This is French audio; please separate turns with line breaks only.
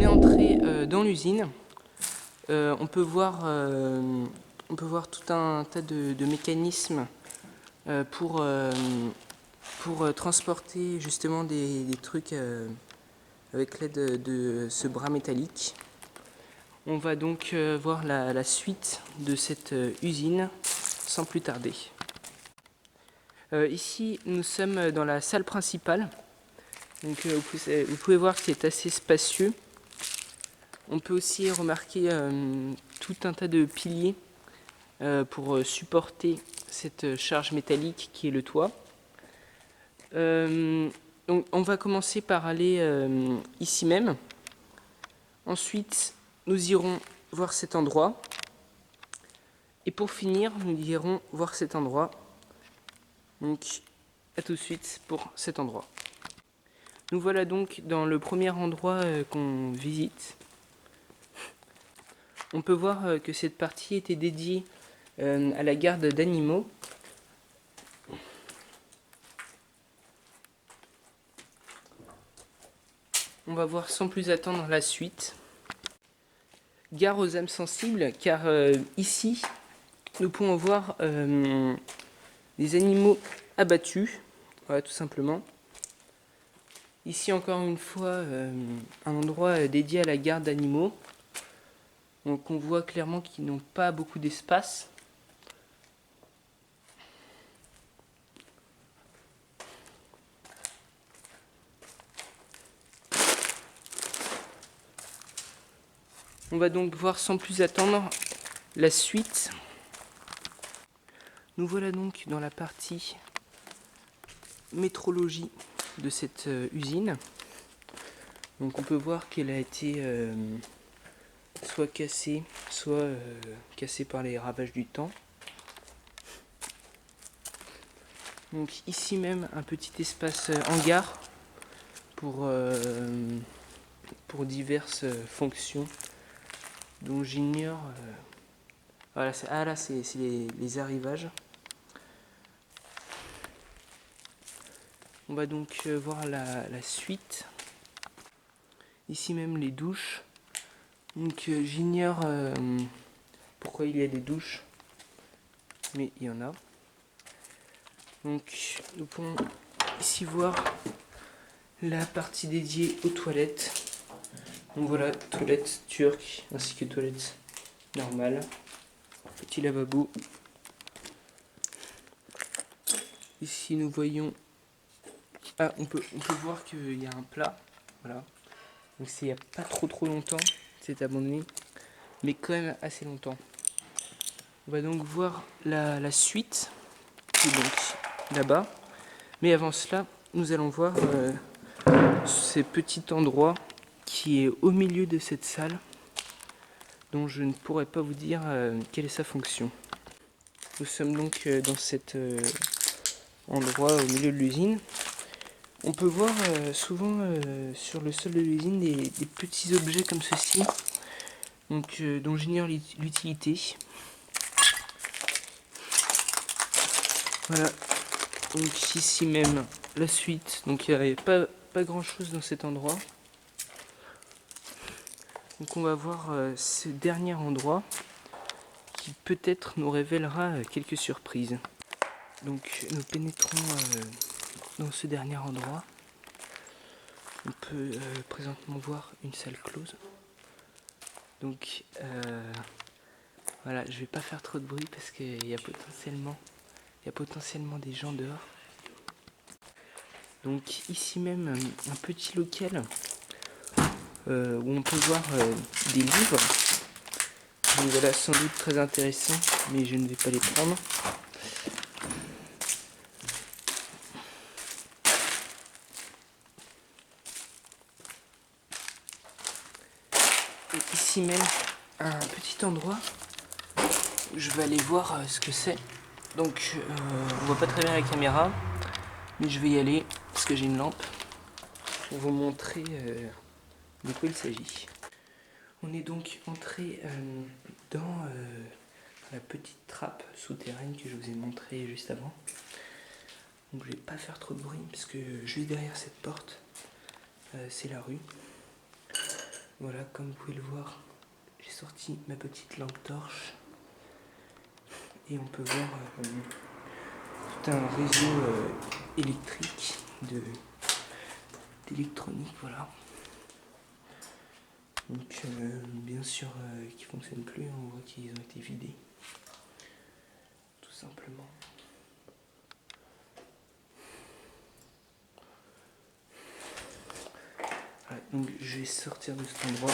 est entré dans l'usine. On peut voir tout un tas de mécanismes pour transporter justement des trucs avec l'aide de ce bras métallique. On va donc voir la suite de cette usine sans plus tarder. Ici, nous sommes dans la salle principale. Donc, vous pouvez voir que c'est assez spacieux. On peut aussi remarquer tout un tas de piliers pour supporter cette charge métallique qui est le toit. Donc on va commencer par aller ici même. Ensuite, nous irons voir cet endroit. Et pour finir, nous irons voir cet endroit. Donc, à tout de suite pour cet endroit. Nous voilà donc dans le premier endroit qu'on visite. On peut voir que cette partie était dédiée à la garde d'animaux. On va voir sans plus attendre la suite. Gare aux âmes sensibles, car ici, nous pouvons voir des animaux abattus, voilà, tout simplement. Ici, encore une fois, un endroit dédié à la garde d'animaux. Donc on voit clairement qu'ils n'ont pas beaucoup d'espace. On va donc voir sans plus attendre la suite. Nous voilà donc dans la partie métrologie de cette usine. Donc on peut voir qu'elle a été soit cassée, soit cassée par les ravages du temps. Donc ici même un petit espace hangar pour diverses fonctions dont j'ignore. Voilà, là c'est les arrivages. On va donc voir la suite. Ici même les douches. Donc j'ignore pourquoi il y a des douches, mais il y en a. Donc nous pouvons ici voir la partie dédiée aux toilettes. Donc voilà, toilettes turques ainsi que toilettes normales. Petit lavabo. Ici nous voyons... Ah, on peut voir qu'il y a un plat. Voilà. Donc c'est il n'y a pas trop longtemps, c'est abandonné, mais quand même assez longtemps. On va donc voir la suite, qui est donc là-bas. Mais avant cela, nous allons voir ce petit endroit qui est au milieu de cette salle, dont je ne pourrais pas vous dire quelle est sa fonction. Nous sommes donc dans cet endroit au milieu de l'usine. On peut voir souvent sur le sol de l'usine des petits objets comme ceci, donc, dont j'ignore l'utilité. Voilà, donc ici même la suite, donc il n'y a pas grand chose dans cet endroit. Donc on va voir ce dernier endroit qui peut-être nous révélera quelques surprises. Donc nous pénétrons dans ce dernier endroit. On peut présentement voir une salle close. Donc voilà, je vais pas faire trop de bruit parce qu'il y a potentiellement des gens dehors. Donc ici même un petit local où on peut voir des livres. Donc voilà, sans doute très intéressant, mais je ne vais pas les prendre. Et ici même un petit endroit où je vais aller voir ce que c'est. Donc on voit pas très bien la caméra, mais je vais y aller parce que j'ai une lampe pour vous montrer de quoi il s'agit. On est donc entré dans la petite trappe souterraine que je vous ai montré juste avant. Donc je vais pas faire trop de bruit parce que juste derrière cette porte, c'est la rue. Voilà, comme vous pouvez le voir, j'ai sorti ma petite lampe torche et on peut voir tout un réseau électrique d'électronique, voilà. Donc bien sûr qui ne fonctionnent plus, on voit qu'ils ont été vidés, tout simplement. Voilà, donc je vais sortir de cet endroit.